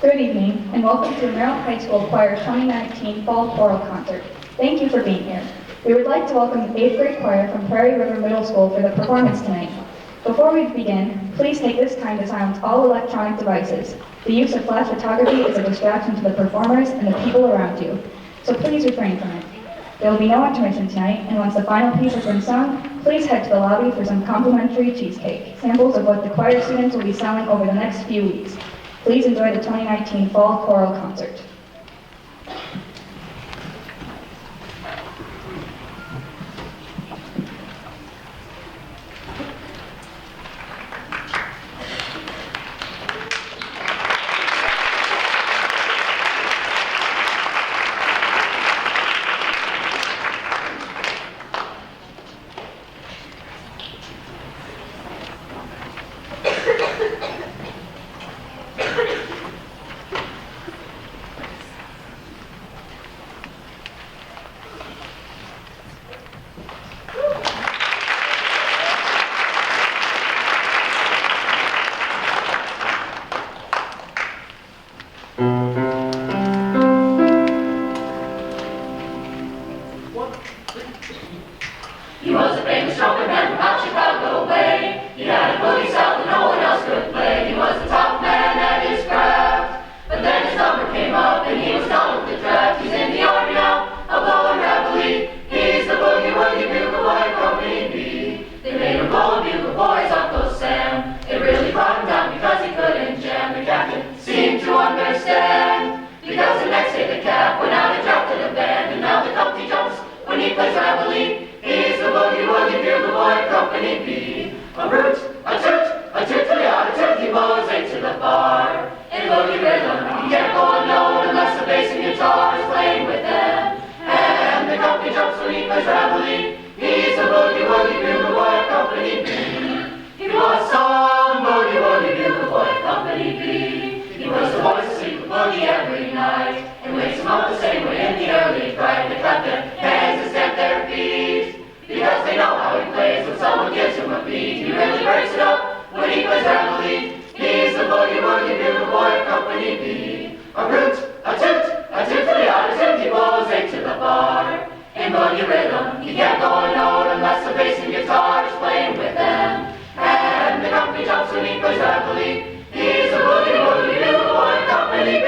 Good evening, and welcome to the Merrill High School Choir 2019 Fall Choral Concert. Thank you for being here. We would like to welcome the 8th grade choir from Prairie River Middle School for the performance tonight. Before we begin, please take this time to silence all electronic devices. The use of flash photography is a distraction to the performers and the people around you, so please refrain from it. There will be no intermission tonight, and once the final piece has been sung, please head to the lobby for some complimentary cheesecake, samples of what the choir students will be selling over the next few weeks. Please enjoy the 2019 Fall Choral Concert. He was a famous trumpet man from out Chicago way. He had a boogie style that no one else could play. He was the top man at his craft. But then his number came up and he was done with the draft. He's in the army now, a blowing reveille. He's the boogie woogie bugle boy company B. They made him blow a bugle for his Uncle Sam. It really brought him down because he couldn't jam. The captain seemed to understand, because the next day the cap went out and drafted a band. And now the company jumps when he plays reveille. He's the boogie woogie bugle boy company B. A root, a toot to the out, a toot, he blows 8 to the bar. In boogie rhythm, he can't go unknown unless the bass and guitar is playing with them. And the company jumps when he plays reveille. He's the boogie woogie bugle boy company B. He was some boogie woogie bugle boy company B. He was the voice to sleep with boogie every night, and wakes him up the same way in the early fright. They clap their hands and stamp their feet, because they know how he plays when someone gives him a beat. He really breaks it up when he plays reveille. He's the boogie woogie bugle boy company B. A root, a toot to the out, a toot, he blows 8 to the bar. In boogie rhythm, he can't go a note unless the bass and guitar is playing with them. And the company jumps when he plays reveille. He's the boogie woogie bugle boy company B.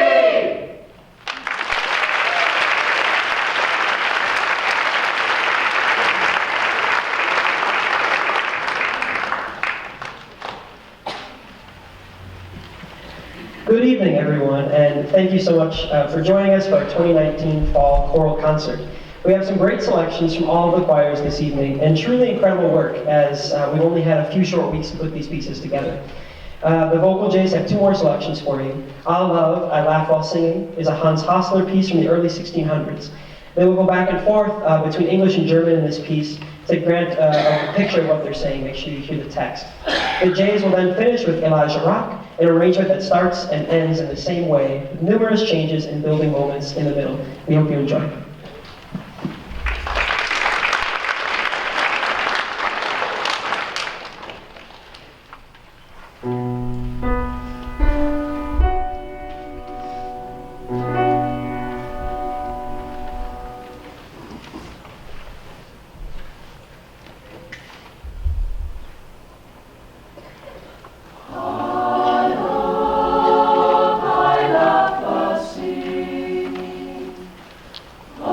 Good evening, everyone, and thank you so much for joining us for our 2019 Fall Choral Concert. We have some great selections from all of the choirs this evening, and truly incredible work, as we've only had a few short weeks to put these pieces together. The Vocal Jays have 2 more selections for you. I'll Love, I Laugh While Singing is a Hans Hassler piece from the early 1600s. Then we'll go back and forth between English and German in this piece to grant a picture of what they're saying. Make sure you hear the text. The Jays will then finish with Elijah Rock, an arrangement that starts and ends in the same way, with numerous changes and building moments in the middle. We hope you enjoy. I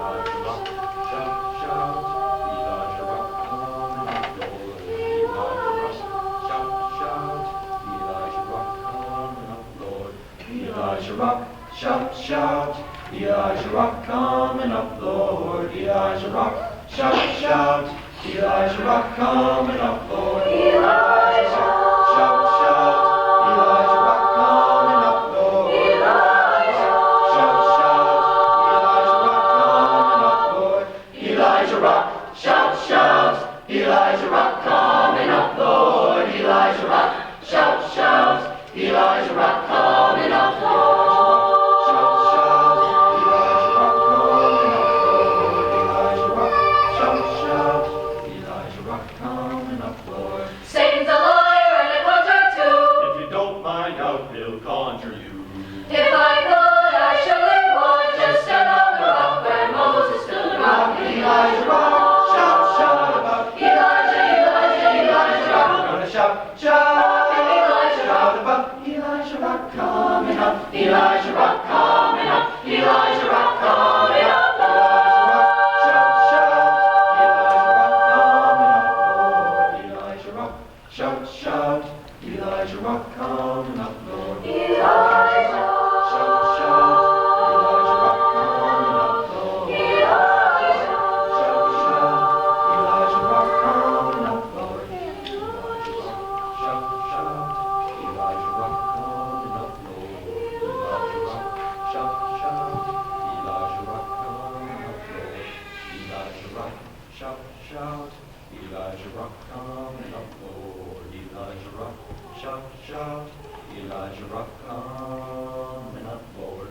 Elijah rock, shout, shout. Elijah rock, coming up, Lord. Elijah rock, shout, shout. Elijah rock, coming up, Lord. Elijah rock, shout, shout. Elijah rock, coming up, Lord. Elijah rock, shout, shout. Elijah rock, coming up, Lord. Elijah rock, shout, shout. Elijah rock, coming up, Lord. Elijah rock, shout, shout. Elijah rock, coming up, Lord. Shout, shout. Elijah rock, coming up, Lord. Elijah rock, shout, shout. Elijah rock, coming up, Lord. Satan's a liar and a conjurer too. If you don't mind out, he'll conjure you. If I could, I surely would just stand on the rock where Moses stood. Rock, Elijah rock, shout, shout about Elijah, Elijah, Elijah rock. We're gonna shout, shout, Elijah rock about Elijah rock coming up. Elijah rock coming up. Elijah rock coming up. Elijah rock, shout, shout. Elijah rock coming up, Lord. Elijah rock, shout, shout. Elijah rock coming up, Lord. Elijah rock, shout, shout. Elijah rock coming up, Lord. Elijah rock, shout, shout. Elijah rock coming up, Lord. Elijah rock, shout, shout. Elijah rock coming up, Lord. Elijah rock, shout, shout. Elijah rock coming up, Lord. Elijah rock, shout, shout. Elijah rock coming up, Lord. Elijah rock, shout, shout. Elijah rock coming up, Lord.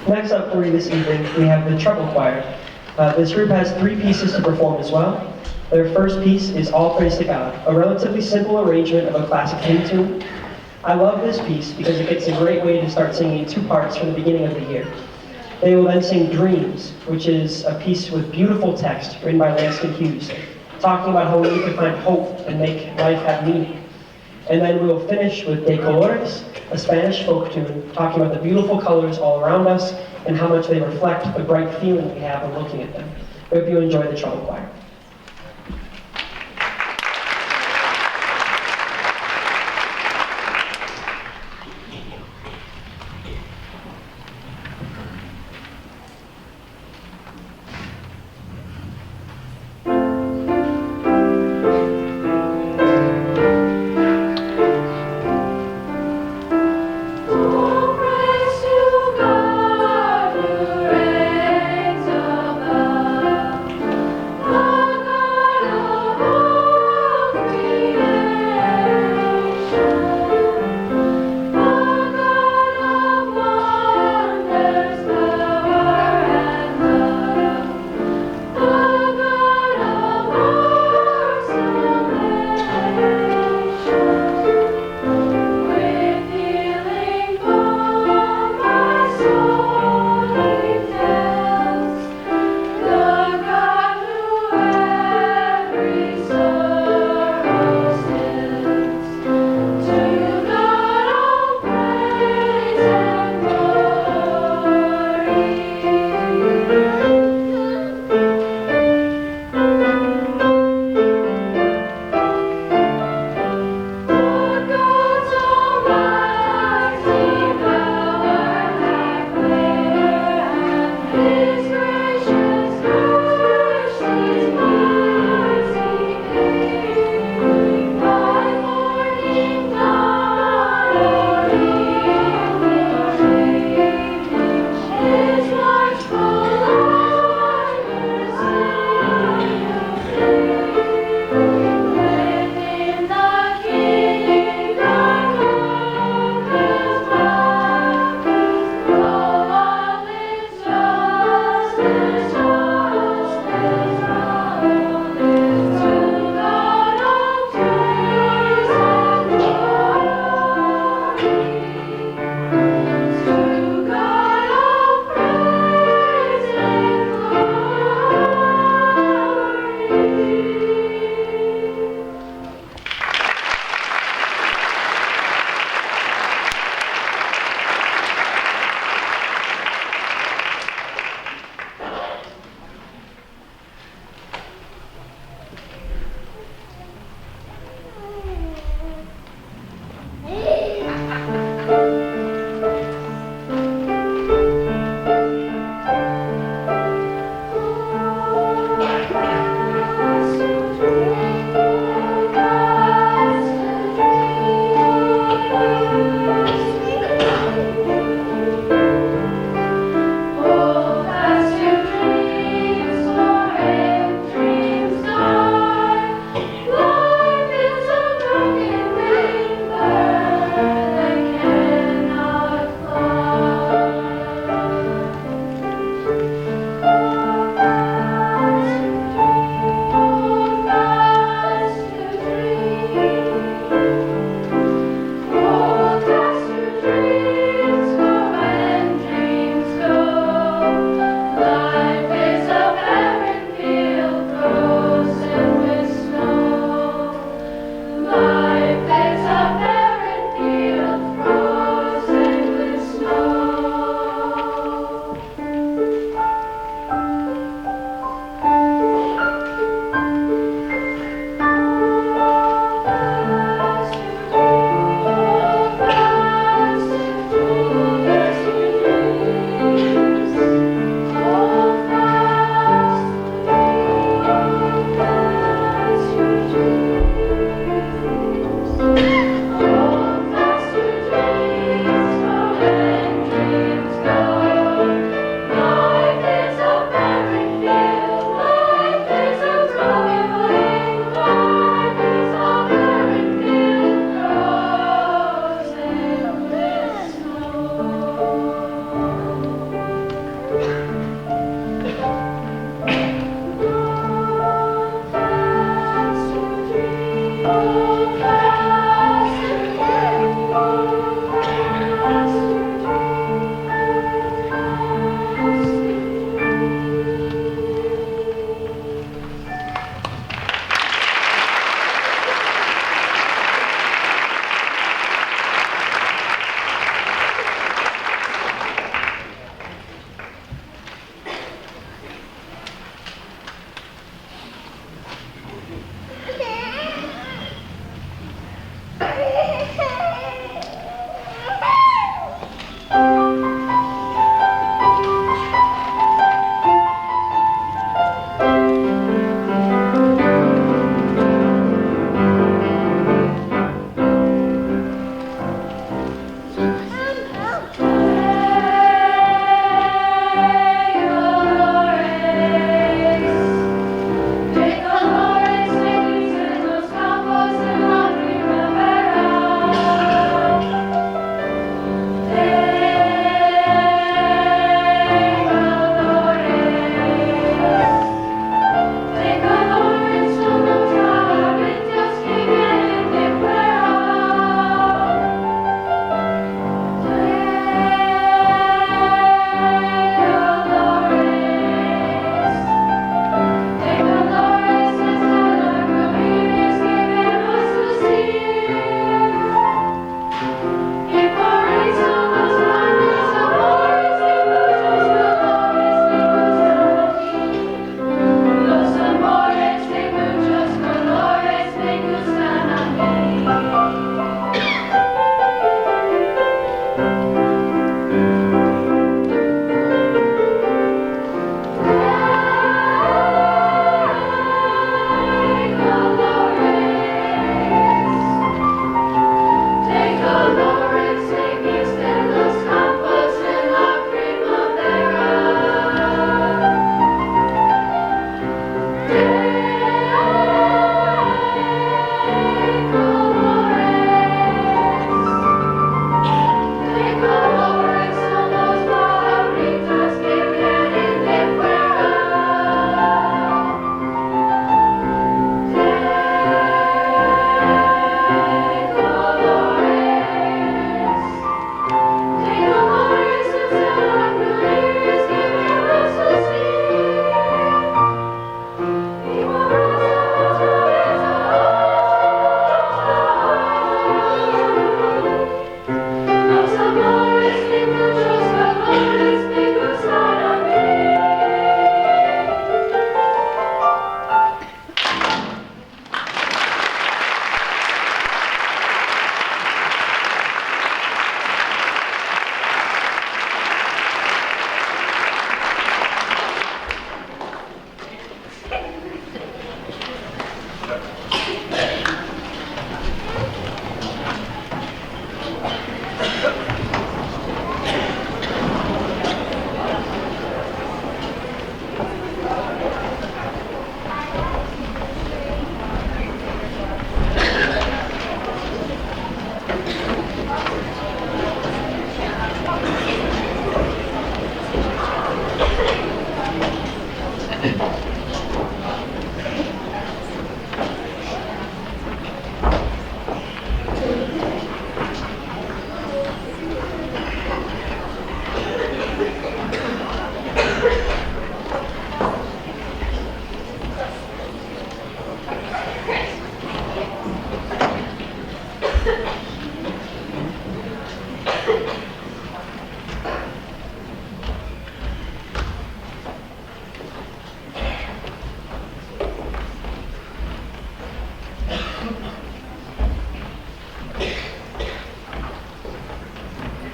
Next up for you this evening, we have the Treble Choir. This group has 3 pieces to perform as well. Their first piece is All Praise to God, a relatively simple arrangement of a classic hymn tune. I love this piece because it's a great way to start singing 2 parts from the beginning of the year. They will then sing Dreams, which is a piece with beautiful text written by Lanston Hughes, talking about how we need to find hope and make life have meaning. And then we'll finish with De Colores, a Spanish folk tune, talking about the beautiful colors all around us and how much they reflect the bright feeling we have when looking at them. I hope you enjoy the Treble Choir. All praise to God who reigns above.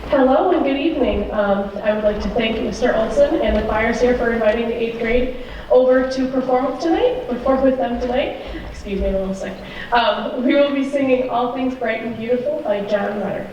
Hello and good evening. I would like to thank Mr. Olson and the choirs here for inviting the 8th grade over to perform with them tonight. Excuse me, I'm a little sick. We will be singing All Things Bright and Beautiful by John Rutter.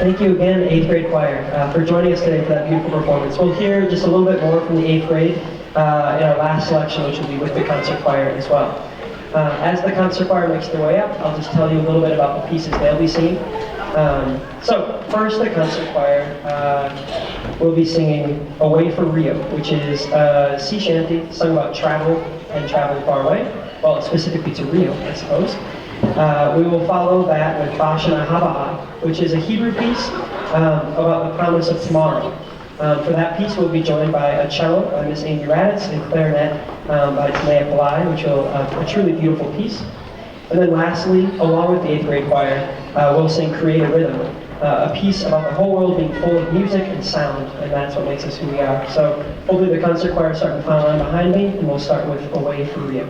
Thank you again, 8th grade choir, for joining us today for that beautiful performance. We'll hear just a little bit more from the 8th grade in our last selection, which will be with the concert choir as well. As the concert choir makes their way up, I'll just tell you a little bit about the pieces they'll be singing. So first, the concert choir will be singing Away for Rio, which is a sea shanty sung about travel and traveling far away. Well, specifically to Rio, I suppose. We will follow that with Bashana Habaha, which is a Hebrew piece about the promise of tomorrow. For that piece, we'll be joined by a cello by Miss Amy Raditz and clarinet by Tamaya Pillai, which will a truly beautiful piece. And then lastly, along with the 8th grade choir, we'll sing Create a Rhythm, a piece about the whole world being full of music and sound, and that's what makes us who we are. So hopefully the concert choir start in file line behind me, and we'll start with Away for Rio.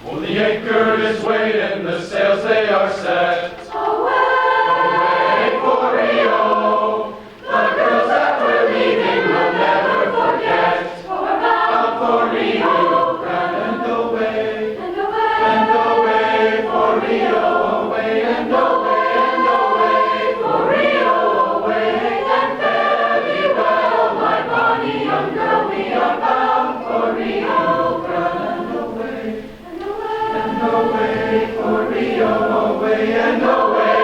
Oh, the anchor is weighed and the sails they are set. Away for Rio. The girls that we're leaving will never forget. Bound for Rio, and away, and away for Rio, away and away for Rio, away. And fare thee well, my bonny young girl, we are bound for Rio, and away. Away for Rio, away and away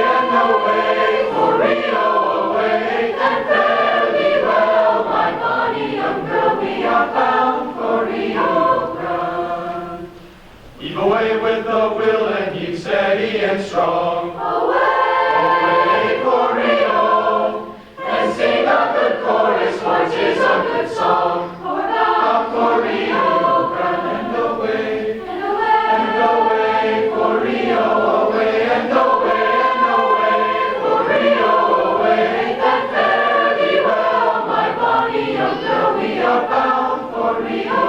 for Rio, away. And fare thee well, my bonny young girl, we are bound for Rio Grande. Heave away with a will and heave steady and strong. Away for Rio, and sing a good chorus, for 'tis a good song. Bound for Rio Grande and away. Away for Rio, away and away for Rio, away. And fare thee well, my bonny young girl, we are bound for Rio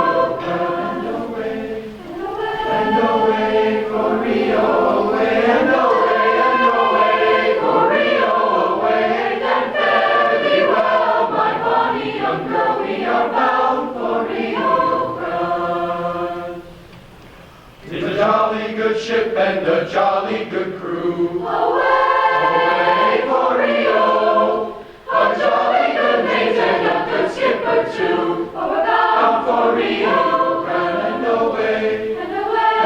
and away for Rio, away and away for Rio, away. And fare thee well, my bonny young girl, we are bound for Rio Grande. 'Tis a jolly good ship and a jolly good crew. Away for Rio. A jolly good mate and a good skipper too. Bound for Rio, and away.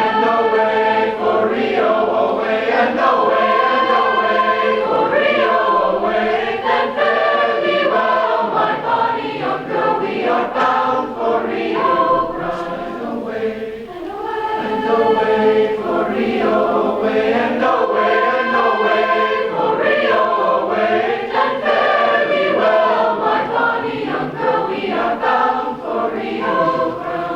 And away for Rio, away and away for Rio, away. And fare thee well, my bonny young girl, we are bound for Rio Grande, away. And away for Rio, away and away for Rio, away. And fare thee well, my bonny young girl, we are bound for Rio Grande.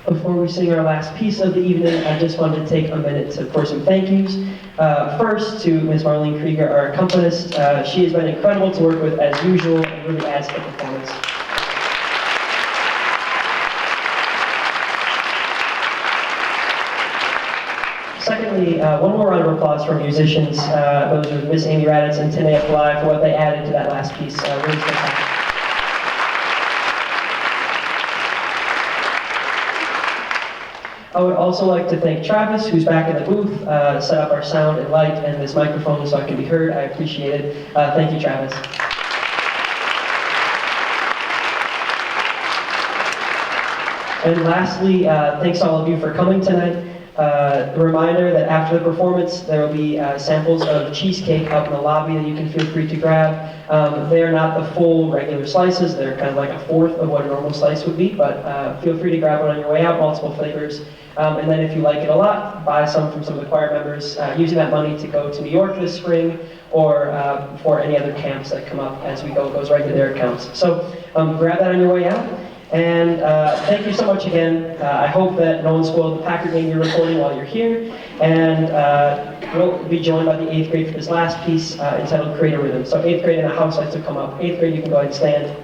Before we sing our last piece of the evening, I just wanted to take a minute for some thank yous. First, to Ms. Marlene Krieger, our accompanist. She has been incredible to work with as usual and really adds to the performance. Secondly, one more round of applause for musicians. Those are Miss Amy Raditz and Tinea Pillai for what they added to that last piece. Really spectacular. I would also like to thank Travis, who's back in the booth, set up our sound and light and this microphone so I can be heard. I appreciate it. Thank you, Travis. And lastly, thanks to all of you for coming tonight. A reminder that after the performance, there will be samples of cheesecake out in the lobby that you can feel free to grab. They are not the full regular slices. They're kind of like a fourth of what a normal slice would be, but feel free to grab one on your way out, multiple flavors. And then if you like it a lot, buy some from some of the choir members, using that money to go to New York this spring or for any other camps that come up as we go. It goes right to their accounts. So grab that on your way out. And thank you so much again. I hope that no one spoiled the Packer game you're recording while you're here. And we'll be joined by the 8th grade for this last piece entitled Create a Rhythm. So 8th grade in the house likes to come up. 8th grade, you can go ahead and stand.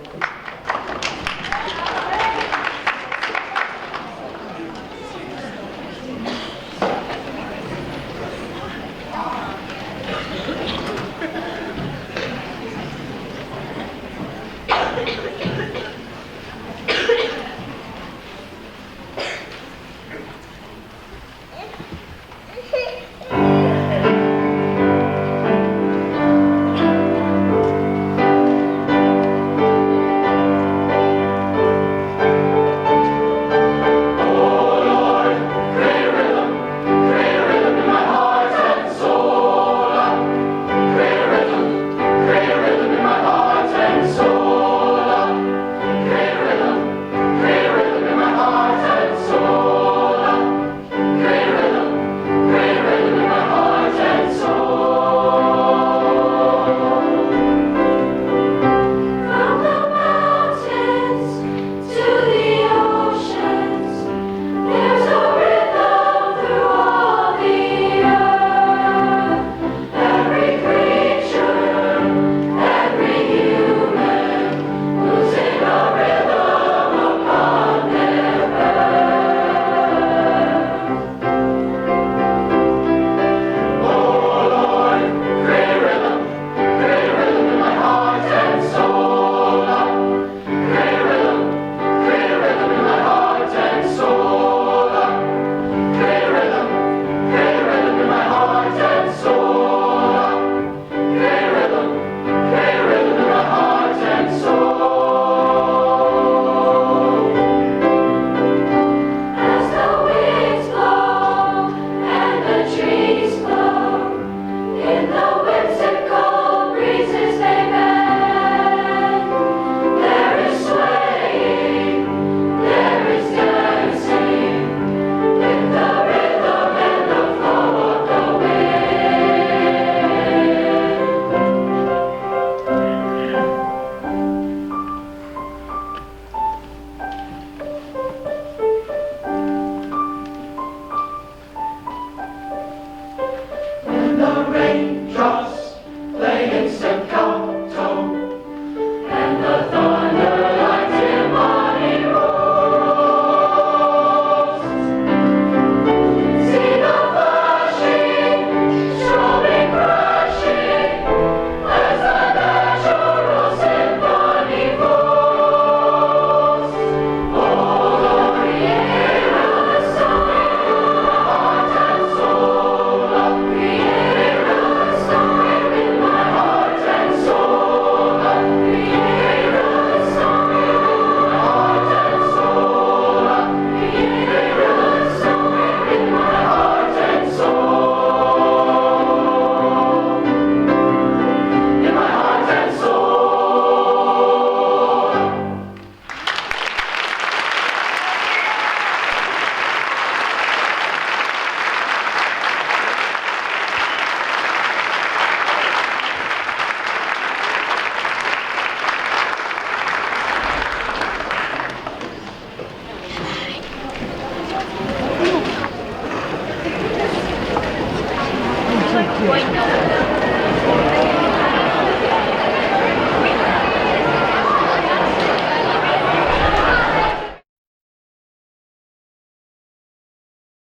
White